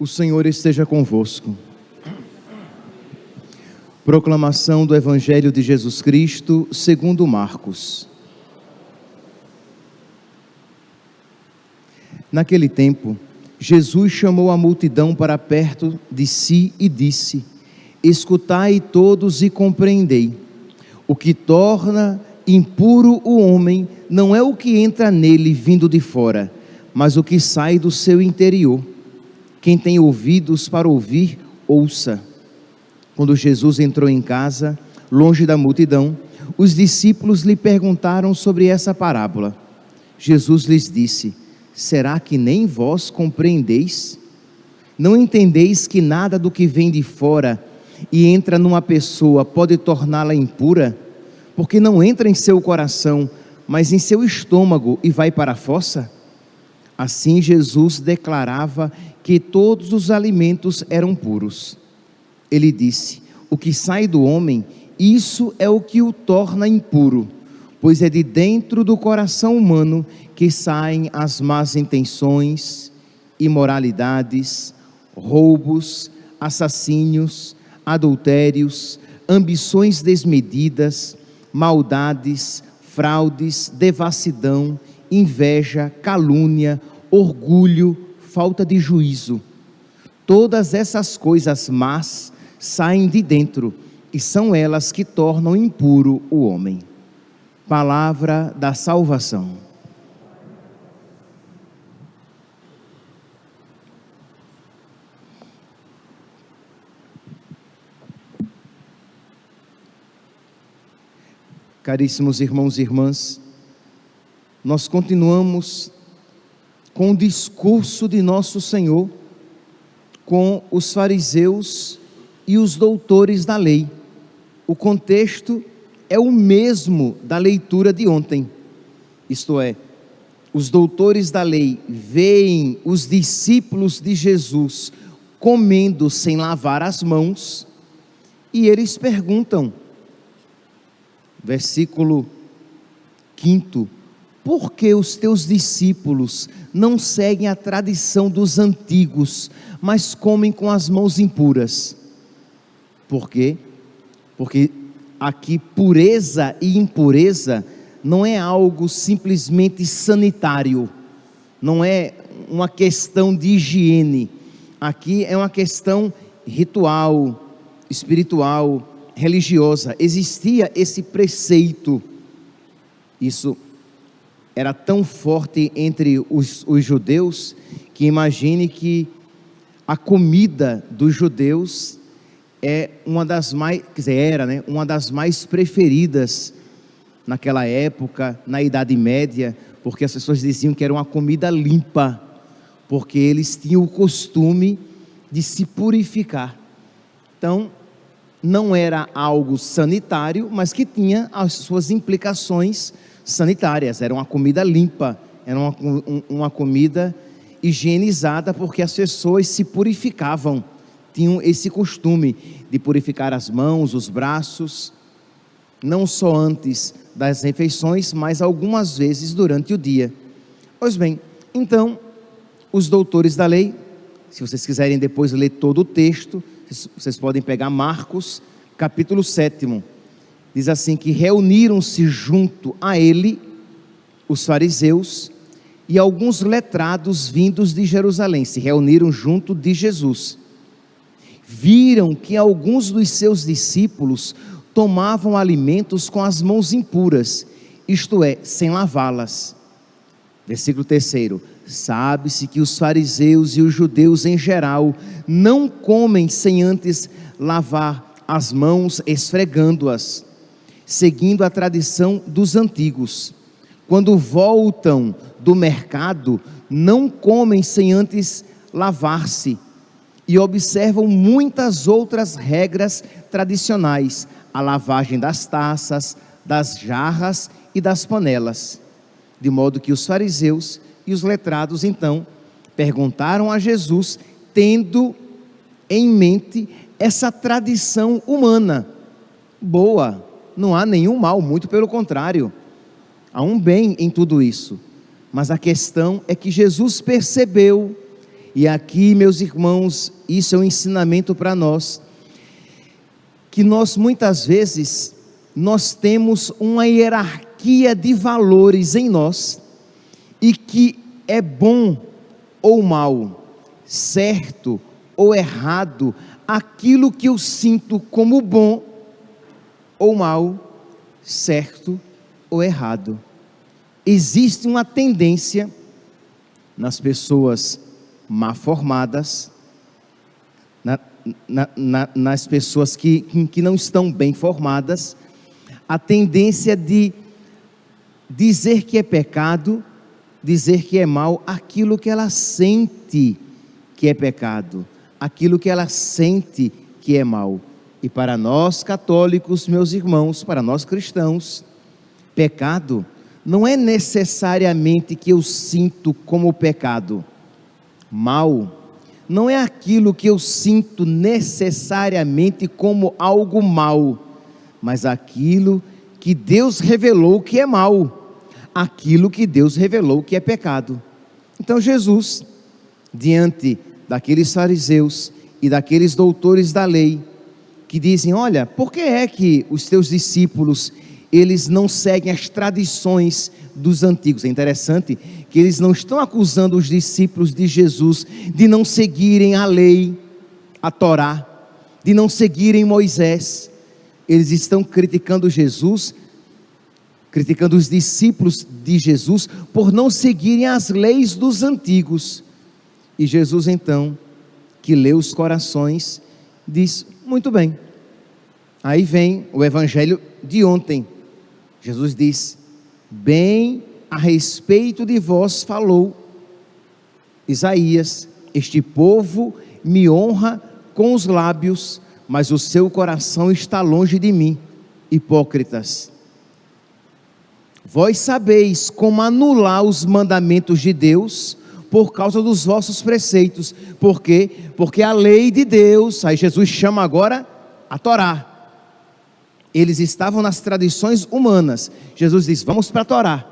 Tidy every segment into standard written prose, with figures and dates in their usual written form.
O Senhor esteja convosco. Proclamação do Evangelho de Jesus Cristo, segundo Marcos. Naquele tempo, Jesus chamou a multidão para perto de si e disse: Escutai todos e compreendei. O que torna impuro o homem não é o que entra nele vindo de fora, mas o que sai do seu interior. Quem tem ouvidos para ouvir, ouça. Quando Jesus entrou em casa, longe da multidão, os discípulos lhe perguntaram sobre essa parábola. Jesus lhes disse: Será que nem vós compreendeis? Não entendeis que nada do que vem de fora e entra numa pessoa pode torná-la impura? Porque não entra em seu coração, mas em seu estômago e vai para a fossa? Assim Jesus declarava que todos os alimentos eram puros. Ele disse: o que sai do homem, isso é o que o torna impuro, pois é de dentro do coração humano que saem as más intenções, imoralidades, roubos, assassínios, adultérios, ambições desmedidas, maldades, fraudes, devassidão, inveja, calúnia, orgulho, falta de juízo. Todas essas coisas más saem de dentro e são elas que tornam impuro o homem. Palavra da salvação. Caríssimos irmãos e irmãs, nós continuamos com o discurso de nosso Senhor com os fariseus e os doutores da lei. O contexto é o mesmo da leitura de ontem, isto é, os doutores da lei veem os discípulos de Jesus comendo sem lavar as mãos e eles perguntam, versículo 5: por que os teus discípulos não seguem a tradição dos antigos, mas comem com as mãos impuras? Por quê? Porque aqui pureza e impureza não é algo simplesmente sanitário, não é uma questão de higiene, aqui é uma questão ritual, espiritual, religiosa. Existia esse preceito, isso era tão forte entre os judeus, que imagine que a comida dos judeus é uma das mais, uma das mais preferidas naquela época, na Idade Média, porque as pessoas diziam que era uma comida limpa, porque eles tinham o costume de se purificar. Então, não era algo sanitário, mas que tinha as suas implicações sanitárias. Era uma comida limpa, era uma comida higienizada, porque as pessoas se purificavam, tinham esse costume de purificar as mãos, os braços, não só antes das refeições, mas algumas vezes durante o dia. Pois bem, então, os doutores da lei, se vocês quiserem depois ler todo o texto, vocês podem pegar Marcos, capítulo 7, diz assim, que reuniram-se junto a ele, os fariseus, e alguns letrados vindos de Jerusalém, se reuniram junto de Jesus. Viram que alguns dos seus discípulos tomavam alimentos com as mãos impuras, isto é, sem lavá-las. Versículo 3: sabe-se que os fariseus e os judeus em geral não comem sem antes lavar as mãos esfregando-as, seguindo a tradição dos antigos. Quando voltam do mercado, não comem sem antes lavar-se e observam muitas outras regras tradicionais, a lavagem das taças, das jarras e das panelas. De modo que os fariseus e os letrados então perguntaram a Jesus, tendo em mente essa tradição humana boa. Não há nenhum mal, muito pelo contrário, há um bem em tudo isso. Mas a questão é que Jesus percebeu E aqui, meus irmãos, isso é um ensinamento para nós, que nós muitas vezes, nós temos uma hierarquia de valores em nós, e que é bom ou mal, certo ou errado, aquilo que eu sinto como bom ou mal, certo ou errado. Existe uma tendência nas pessoas mal formadas, nas pessoas que não estão bem formadas, a tendência de dizer que é pecado, dizer que é mal, aquilo que ela sente que é pecado, aquilo que ela sente que é mal. E para nós católicos, meus irmãos, para nós cristãos, pecado não é necessariamente que eu sinto como pecado. Mal não é aquilo que eu sinto necessariamente como algo mal, mas aquilo que Deus revelou que é mal, aquilo que Deus revelou que é pecado. Então Jesus, diante daqueles fariseus e daqueles doutores da lei, que dizem: olha, por que é que os teus discípulos, eles não seguem as tradições dos antigos? É interessante que eles não estão acusando os discípulos de Jesus de não seguirem a lei, a Torá, de não seguirem Moisés. Eles estão criticando Jesus, criticando os discípulos de Jesus por não seguirem as leis dos antigos. E Jesus então, que lê os corações, diz: muito bem. Aí vem o evangelho de ontem. Jesus diz: bem a respeito de vós falou Isaías: este povo me honra com os lábios, mas o seu coração está longe de mim. Hipócritas, vós sabeis como anular os mandamentos de Deus por causa dos vossos preceitos. Por quê? Porque a lei de Deus, aí Jesus chama agora a Torá. Eles estavam nas tradições humanas. Jesus diz: vamos para a Torá.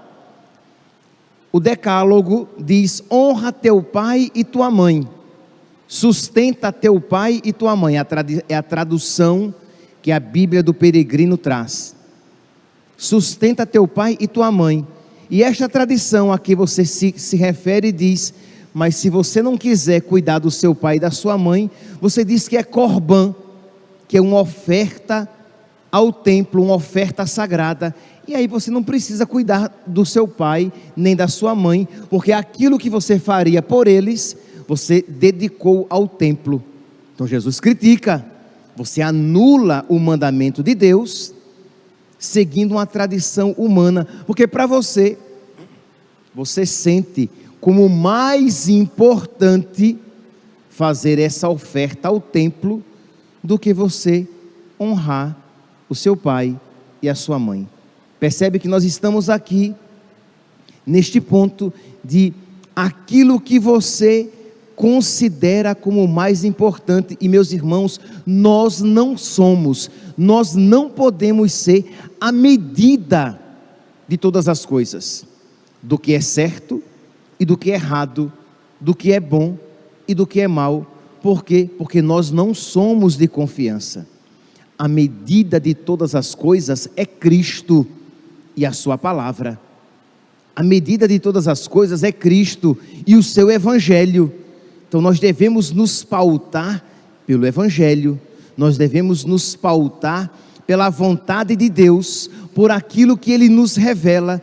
O decálogo diz: honra teu pai e tua mãe, sustenta teu pai e tua mãe. É a tradução que a Bíblia do Peregrino traz. Sustenta teu pai e tua mãe. E esta tradição a que você se refere diz: mas se você não quiser cuidar do seu pai e da sua mãe, você diz que é corbã, que é uma oferta ao templo, uma oferta sagrada. E aí você não precisa cuidar do seu pai nem da sua mãe, porque aquilo que você faria por eles, você dedicou ao templo. Então Jesus critica: você anula o mandamento de Deus seguindo uma tradição humana, porque para você sente como mais importante fazer essa oferta ao templo do que você honrar o seu pai e a sua mãe. Percebe que nós estamos aqui neste ponto de aquilo que você considera como mais importante. E meus irmãos, nós não podemos ser a medida de todas as coisas, do que é certo e do que é errado, do que é bom e do que é mal. Por quê? Porque nós não somos de confiança. A medida de todas as coisas é Cristo e a sua palavra. A medida de todas as coisas é Cristo e o seu evangelho. Então nós devemos nos pautar pelo evangelho, nós devemos nos pautar pela vontade de Deus, por aquilo que Ele nos revela,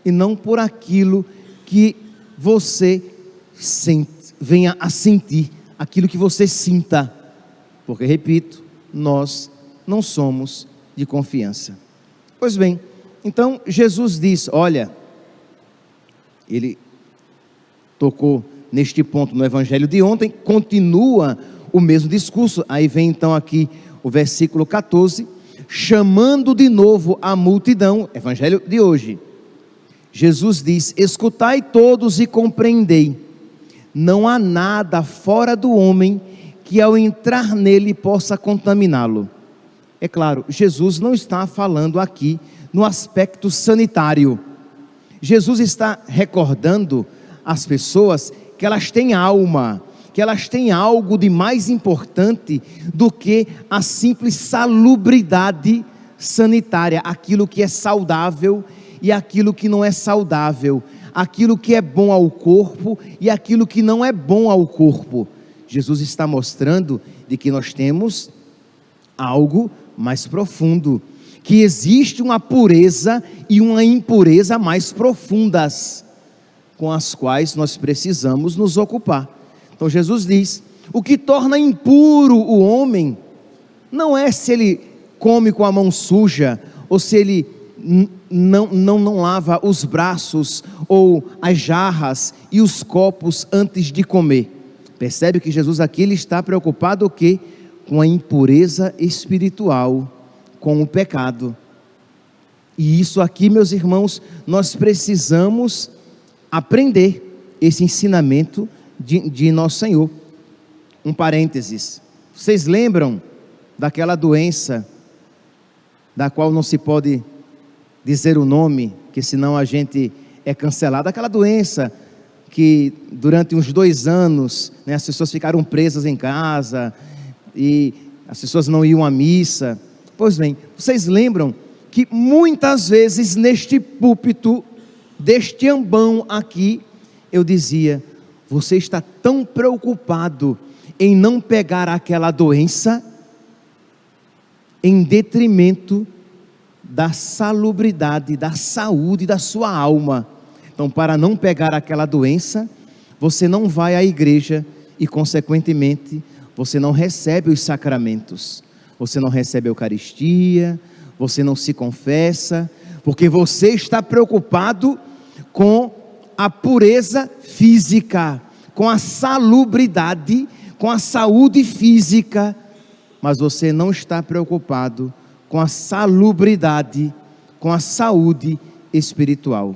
e não por aquilo que você venha a sentir, aquilo que você sinta, porque, repito, nós não somos de confiança. Pois bem, então Jesus diz: olha, Ele tocou neste ponto no evangelho de ontem, continua o mesmo discurso. Aí vem então aqui o versículo 14, chamando de novo a multidão, evangelho de hoje. Jesus diz: escutai todos e compreendei, não há nada fora do homem que ao entrar nele possa contaminá-lo. É claro, Jesus não está falando aqui no aspecto sanitário. Jesus está recordando às pessoas que elas têm alma, que elas têm algo de mais importante do que a simples salubridade sanitária, aquilo que é saudável e aquilo que não é saudável, aquilo que é bom ao corpo e aquilo que não é bom ao corpo. Jesus está mostrando de que nós temos algo mais profundo, que existe uma pureza e uma impureza mais profundas, com as quais nós precisamos nos ocupar. Então Jesus diz, o que torna impuro o homem, não é se ele come com a mão suja, ou se ele não lava os braços, ou as jarras e os copos antes de comer. Percebe que Jesus aqui ele está preocupado o quê? Com a impureza espiritual, com o pecado. E isso aqui, meus irmãos, nós precisamos aprender esse ensinamento de nosso Senhor. Um parênteses, vocês lembram daquela doença, da qual não se pode dizer o nome, que senão a gente é cancelado, aquela doença que durante uns 2 anos, né, as pessoas ficaram presas em casa, e as pessoas não iam à missa. Pois bem, vocês lembram que muitas vezes neste púlpito, deste ambão aqui, eu dizia, você está tão preocupado em não pegar aquela doença, em detrimento da salubridade, da saúde da sua alma. Então, para não pegar aquela doença, você não vai à igreja e, consequentemente, você não recebe os sacramentos, você não recebe a Eucaristia, você não se confessa, porque você está preocupado com a pureza física, com a salubridade, com a saúde física, mas você não está preocupado com a salubridade, com a saúde espiritual.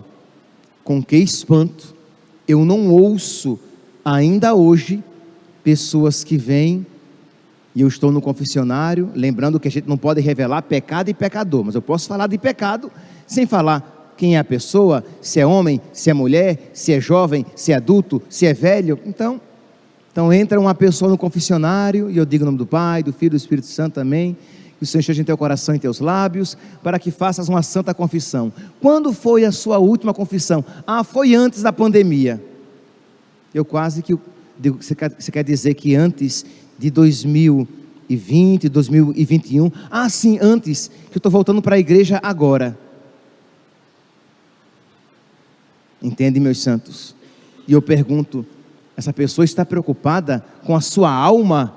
Com que espanto, eu não ouço ainda hoje pessoas que vêm, e eu estou no confessionário, lembrando que a gente não pode revelar pecado e pecador, mas eu posso falar de pecado sem falar quem é a pessoa, se é homem, se é mulher, se é jovem, se é adulto, se é velho. Então entra uma pessoa no confessionário, e eu digo o nome do Pai, do Filho e do Espírito Santo também, que o Senhor esteja em teu coração e em teus lábios, para que faças uma santa confissão. Quando foi a sua última confissão? Foi antes da pandemia. Eu quase que digo, você quer dizer que antes de 2020, 2021? Sim, antes, que eu estou voltando para a igreja agora. Entende, meus santos? E eu pergunto, essa pessoa está preocupada com a sua alma,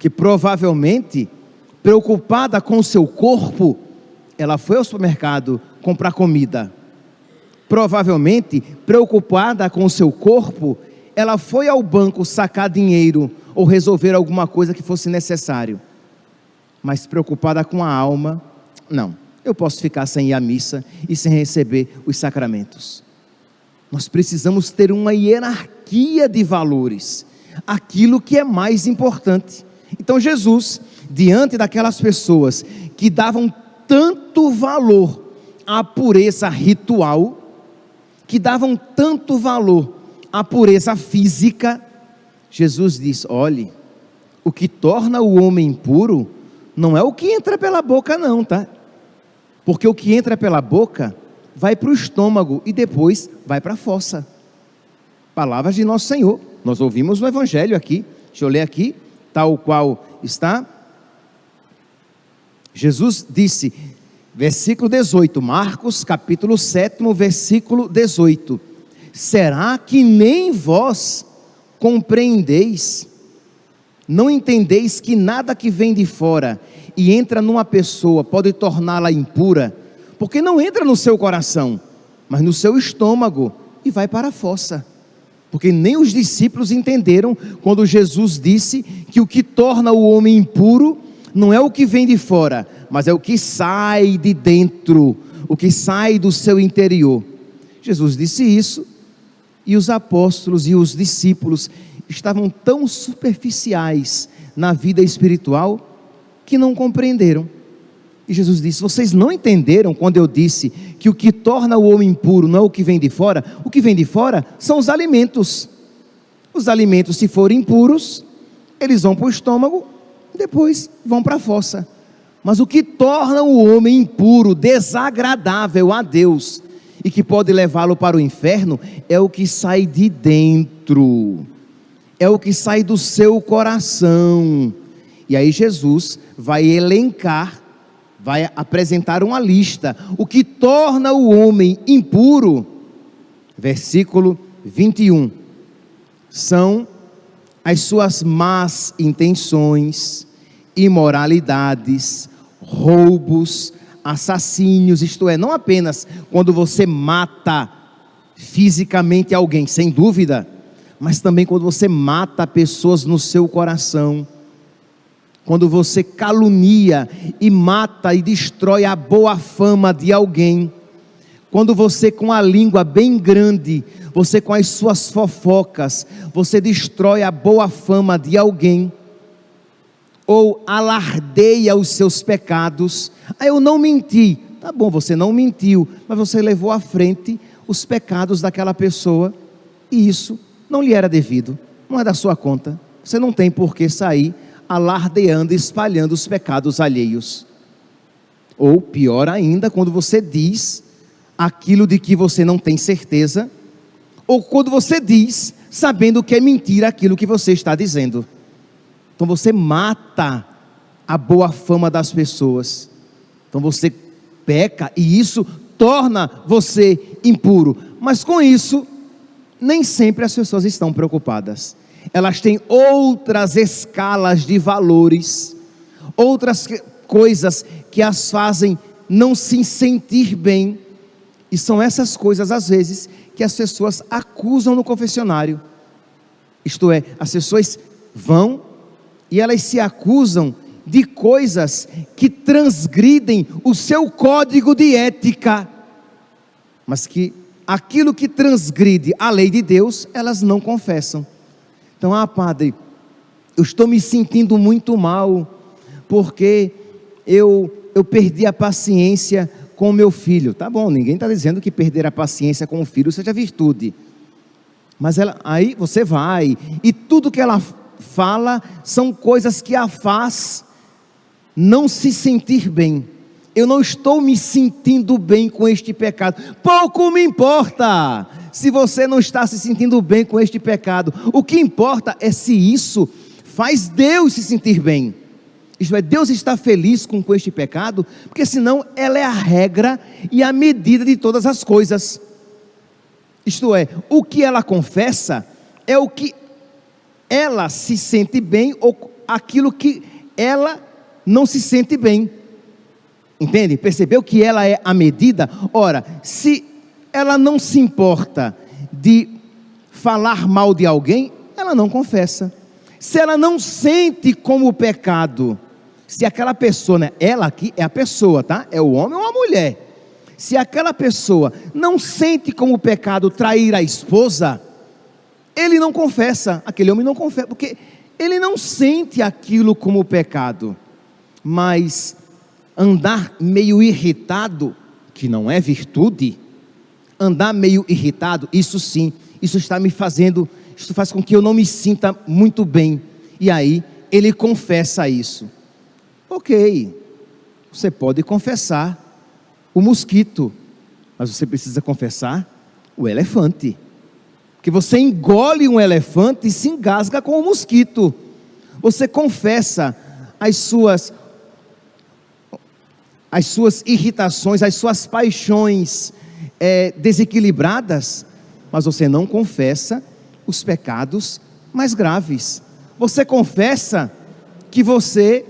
que provavelmente, preocupada com o seu corpo, ela foi ao supermercado comprar comida. Provavelmente, preocupada com o seu corpo, ela foi ao banco sacar dinheiro ou resolver alguma coisa que fosse necessário. Mas preocupada com a alma, não. Eu posso ficar sem ir à missa e sem receber os sacramentos. Nós precisamos ter uma hierarquia de valores, aquilo que é mais importante. Então Jesus, diante daquelas pessoas que davam tanto valor à pureza ritual, que davam tanto valor à pureza física, Jesus diz, olhe, o que torna o homem impuro não é o que entra pela boca não, tá? Porque o que entra pela boca vai para o estômago e depois vai para a fossa. Palavras de nosso Senhor, nós ouvimos no Evangelho aqui, deixa eu ler aqui, tal qual está. Jesus disse, versículo 18, Marcos capítulo 7, versículo 18, será que nem vós compreendeis, não entendeis que nada que vem de fora e entra numa pessoa pode torná-la impura, porque não entra no seu coração, mas no seu estômago e vai para a fossa. Porque nem os discípulos entenderam quando Jesus disse que o que torna o homem impuro não é o que vem de fora, mas é o que sai de dentro, o que sai do seu interior. Jesus disse isso e os apóstolos e os discípulos estavam tão superficiais na vida espiritual que não compreenderam. E Jesus disse, vocês não entenderam quando eu disse que o que torna o homem impuro não é o que vem de fora? O que vem de fora são os alimentos. Os alimentos, se forem impuros, eles vão para o estômago, depois vão para a fossa. Mas o que torna o homem impuro, desagradável a Deus, e que pode levá-lo para o inferno, é o que sai de dentro, é o que sai do seu coração. E aí Jesus vai elencar, vai apresentar uma lista, o que torna o homem impuro. Versículo 21, são as suas más intenções, imoralidades, roubos, assassínios, isto é, não apenas quando você mata fisicamente alguém, sem dúvida, mas também quando você mata pessoas no seu coração, quando você calunia e mata e destrói a boa fama de alguém, quando você com a língua bem grande, você com as suas fofocas, você destrói a boa fama de alguém, ou alardeia os seus pecados. Eu não menti. Tá bom, você não mentiu, mas você levou à frente os pecados daquela pessoa, e isso não lhe era devido, não é da sua conta. Você não tem por que sair alardeando e espalhando os pecados alheios. Ou pior ainda, quando você diz aquilo de que você não tem certeza, ou quando você diz sabendo que é mentira aquilo que você está dizendo. Então você mata a boa fama das pessoas. Então você peca e isso torna você impuro. Mas com isso, nem sempre as pessoas estão preocupadas. Elas têm outras escalas de valores, outras coisas que as fazem não se sentir bem. E são essas coisas, às vezes, que as pessoas acusam no confessionário. Isto é, as pessoas vão e elas se acusam de coisas que transgridem o seu código de ética, mas que aquilo que transgride a lei de Deus, elas não confessam. Então, padre, eu estou me sentindo muito mal, porque eu perdi a paciência com o meu filho. Tá bom, ninguém está dizendo que perder a paciência com o filho seja virtude, mas aí você vai, e tudo que ela fala são coisas que a faz não se sentir bem. Eu não estou me sentindo bem com este pecado. Pouco me importa se você não está se sentindo bem com este pecado. O que importa é se isso faz Deus se sentir bem. Isto é, Deus está feliz com este pecado, porque senão ela é a regra e a medida de todas as coisas. Isto é, o que ela confessa é o que ela se sente bem, ou aquilo que ela não se sente bem. Entende? Percebeu que ela é a medida? Ora, se ela não se importa de falar mal de alguém, ela não confessa. Se ela não sente como pecado, se aquela pessoa, né, ela aqui é a pessoa, tá? É o homem ou a mulher. Se aquela pessoa não sente como pecado trair a esposa, ele não confessa, aquele homem não confessa, porque ele não sente aquilo como pecado. Mas andar meio irritado, que não é virtude, andar meio irritado, isso sim, isso está me fazendo, isso faz com que eu não me sinta muito bem. E aí ele confessa isso. Ok, você pode confessar o mosquito, mas você precisa confessar o elefante, que você engole um elefante e se engasga com o mosquito. Você confessa as suas irritações, as suas paixões desequilibradas, mas você não confessa os pecados mais graves. Você confessa que você,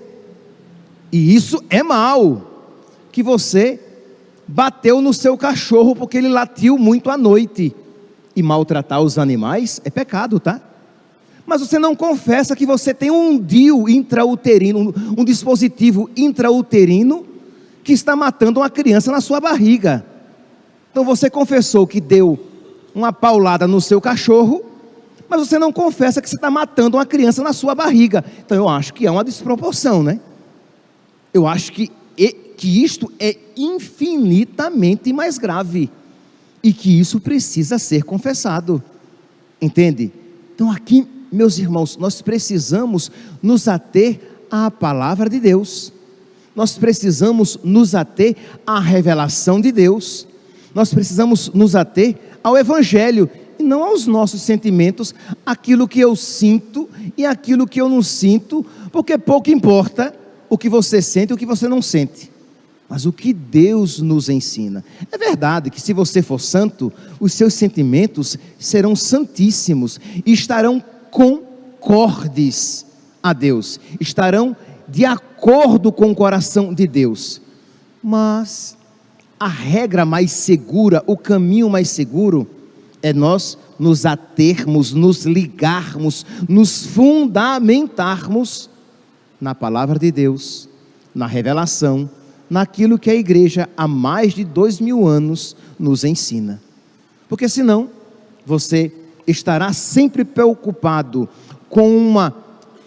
e isso é mal, que você bateu no seu cachorro porque ele latiu muito à noite. E maltratar os animais é pecado, tá? Mas você não confessa que você tem um DIU intrauterino, um dispositivo intrauterino que está matando uma criança na sua barriga. Então você confessou que deu uma paulada no seu cachorro, mas você não confessa que você está matando uma criança na sua barriga. Então eu acho que é uma desproporção, né? Eu acho que isto é infinitamente mais grave, e que isso precisa ser confessado, entende? Então aqui, meus irmãos, nós precisamos nos ater à palavra de Deus. Nós precisamos nos ater à revelação de Deus. Nós precisamos nos ater ao Evangelho e não aos nossos sentimentos, aquilo que eu sinto e aquilo que eu não sinto, porque pouco importa o que você sente e o que você não sente, mas o que Deus nos ensina. É verdade que se você for santo, os seus sentimentos serão santíssimos e estarão concordes a Deus, estarão de acordo com o coração de Deus. Mas a regra mais segura, o caminho mais seguro, é nós nos atermos, nos ligarmos, nos fundamentarmos na palavra de Deus, na revelação, naquilo que a igreja há mais de 2000 anos nos ensina. Porque senão, você estará sempre preocupado com uma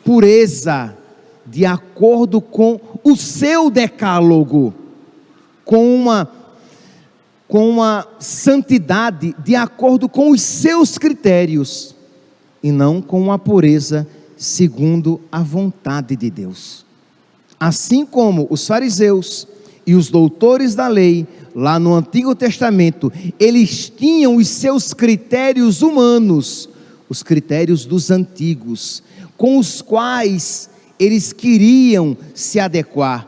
pureza de acordo com o seu decálogo, com uma santidade de acordo com os seus critérios, e não com uma pureza segundo a vontade de Deus. Assim como os fariseus e os doutores da lei, lá no Antigo Testamento, eles tinham os seus critérios humanos, os critérios dos antigos, com os quais eles queriam se adequar,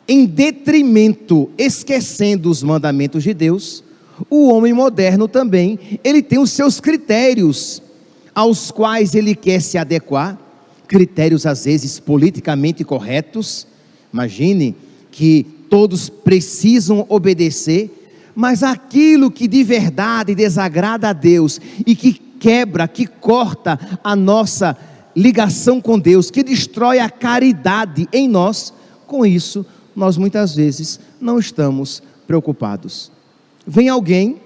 em detrimento, esquecendo os mandamentos de Deus. O homem moderno também, ele tem os seus critérios, aos quais ele quer se adequar, critérios às vezes politicamente corretos. Imagine que todos precisam obedecer, mas aquilo que de verdade desagrada a Deus, e que quebra, que corta a nossa ligação com Deus, que destrói a caridade em nós, com isso nós muitas vezes não estamos preocupados. Vem alguém,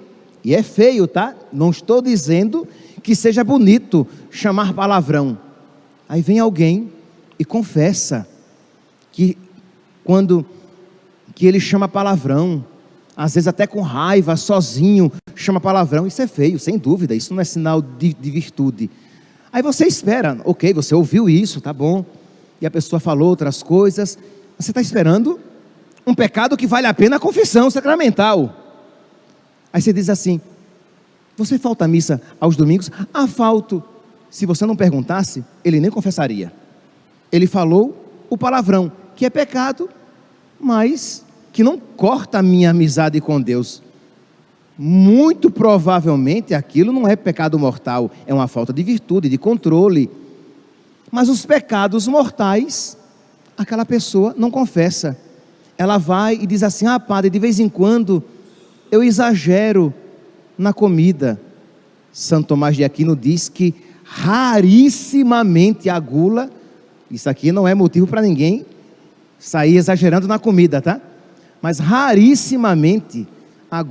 e é feio, tá? Não estou dizendo que seja bonito chamar palavrão. Aí vem alguém e confessa que quando que ele chama palavrão, às vezes até com raiva, sozinho, chama palavrão. Isso é feio, sem dúvida, isso não é sinal de virtude. Aí você espera, ok, você ouviu isso, tá bom, e a pessoa falou outras coisas, você está esperando um pecado que vale a pena a confissão sacramental. Aí você diz assim: você falta à missa aos domingos? Ah, falto. Se você não perguntasse, ele nem confessaria. Ele falou o palavrão, que é pecado, mas que não corta a minha amizade com Deus. Muito provavelmente aquilo não é pecado mortal, é uma falta de virtude, de controle. Mas os pecados mortais, aquela pessoa não confessa. Ela vai e diz assim: ah, padre, de vez em quando eu exagero na comida. Santo Tomás de Aquino diz que rarissimamente a gula, isso aqui não é motivo para ninguém sair exagerando na comida, tá? Mas rarissimamente a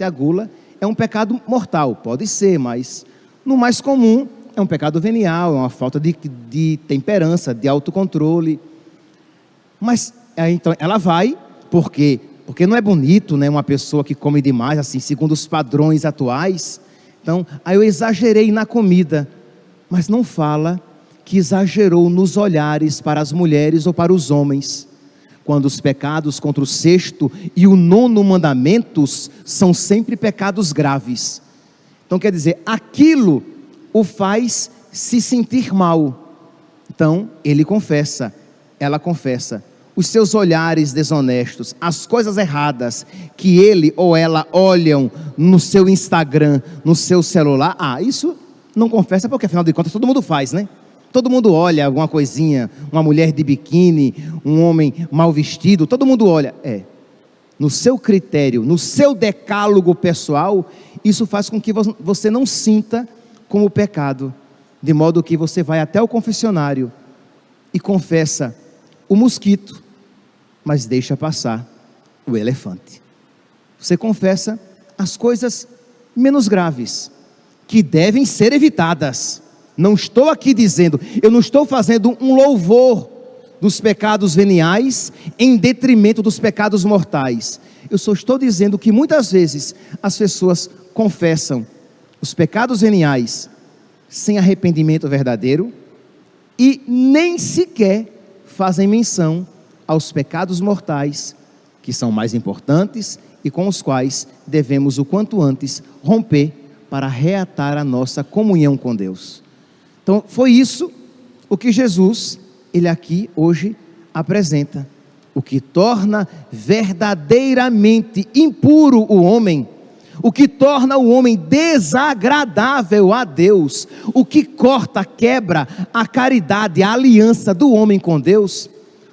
gula é um pecado mortal. Pode ser, mas no mais comum é um pecado venial, é uma falta de temperança, de autocontrole. Mas então ela vai, porque não é bonito, né, uma pessoa que come demais, assim, segundo os padrões atuais. Então, aí eu exagerei na comida, mas não fala que exagerou nos olhares para as mulheres ou para os homens, quando os pecados contra o 6º e o 9º mandamentos são sempre pecados graves. Então quer dizer, aquilo o faz se sentir mal. Então ele confessa, ela confessa, os seus olhares desonestos, as coisas erradas que ele ou ela olham no seu Instagram, no seu celular. Ah, isso não confessa, porque afinal de contas todo mundo faz, né? Todo mundo olha alguma coisinha, uma mulher de biquíni, um homem mal vestido, todo mundo olha. No seu critério, no seu decálogo pessoal, isso faz com que você não sinta como pecado, de modo que você vai até o confessionário e confessa o mosquito, mas deixa passar o elefante. Você confessa as coisas menos graves, que devem ser evitadas. Não estou aqui dizendo, eu não estou fazendo um louvor dos pecados veniais em detrimento dos pecados mortais. Eu só estou dizendo que muitas vezes as pessoas confessam os pecados veniais sem arrependimento verdadeiro e nem sequer fazem menção aos pecados mortais, que são mais importantes e com os quais devemos o quanto antes romper para reatar a nossa comunhão com Deus. Então foi isso o que Jesus, ele aqui hoje apresenta. O que torna verdadeiramente impuro o homem, o que torna o homem desagradável a Deus, o que corta, quebra a caridade, a aliança do homem com Deus,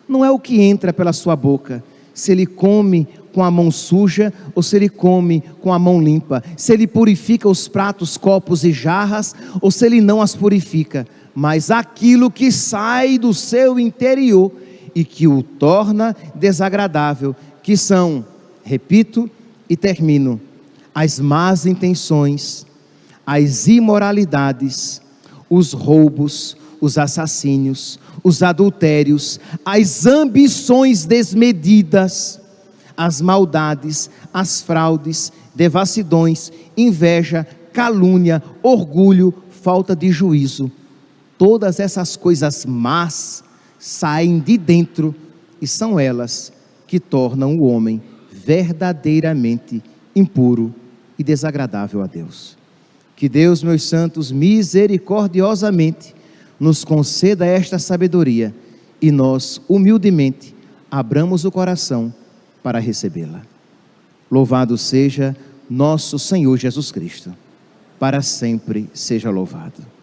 não é o que entra pela sua boca, se ele come com a mão suja ou se ele come com a mão limpa, se ele purifica os pratos, copos e jarras ou se ele não as purifica, mas aquilo que sai do seu interior e que o torna desagradável, que são, repito e termino, as más intenções, as imoralidades, os roubos, os assassínios, os adultérios, as ambições desmedidas, as maldades, as fraudes, devassidões, inveja, calúnia, orgulho, falta de juízo. Todas essas coisas más saem de dentro e são elas que tornam o homem verdadeiramente impuro e desagradável a Deus. Que Deus, meus santos, misericordiosamente nos conceda esta sabedoria e nós, humildemente, abramos o coração para recebê-la. Louvado seja nosso Senhor Jesus Cristo, para sempre seja louvado.